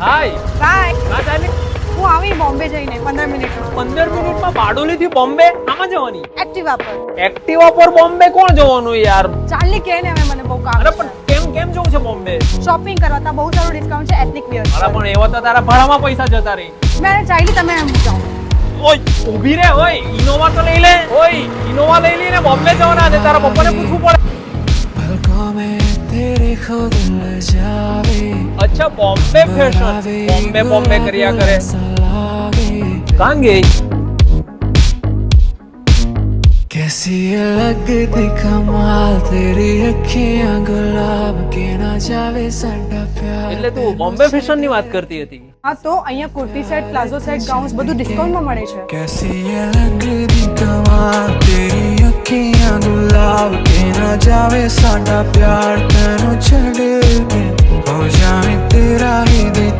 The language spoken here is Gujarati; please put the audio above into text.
હાય બાય. ના ચાલે હું આવી બોમ્બે જઈને 15 મિનિટમાં. 15 મિનિટમાં બારડોલી થી બોમ્બે આમાં જવાની એક્ટિવા પર. એક્ટિવા પર બોમ્બે કોણ જવાનું યાર? ચાલની કે ને હવે મને બહુ કામ અરે છે. પણ કેમ કેમ જવું છે બોમ્બે? શોપિંગ કરવા તા બહુ સારું ડિસ્કાઉન્ટ છે એથનિક વેર. અરે પણ એવા તો તારા ભાડામાં પૈસા જતા રહી. મેં ચાલી તમે એમ જાઓ. ઓય ઊભી રે ઓય ઇનોવા તો લઈ લે. ઓય ઇનોવા લઈ લઈને બોમ્બે જવાના છે. તારા પપ્પાને પૂછવું પડે. पलकों में तेरे खुद ल जावे અચ્છા બોમ્બે ફેશન બોમ્બે બોમ્બે કર્યા કરે. કાં ગઈ? कैसी लगती कमाल तेरी अखियां गुलाब के ना जावे साडा प्यार એટલે તું બોમ્બે ફેશન ની વાત કરતી હતી. હા તો અહીંયા kurti set palazzo set gowns બધું ડિસ્કાઉન્ટમાં મળે છે. कैसी लगती कमाल तेरी अखियां गुलाब के ना जावे साडा प्यार तेनू छड़ के हो जावे तेरा ही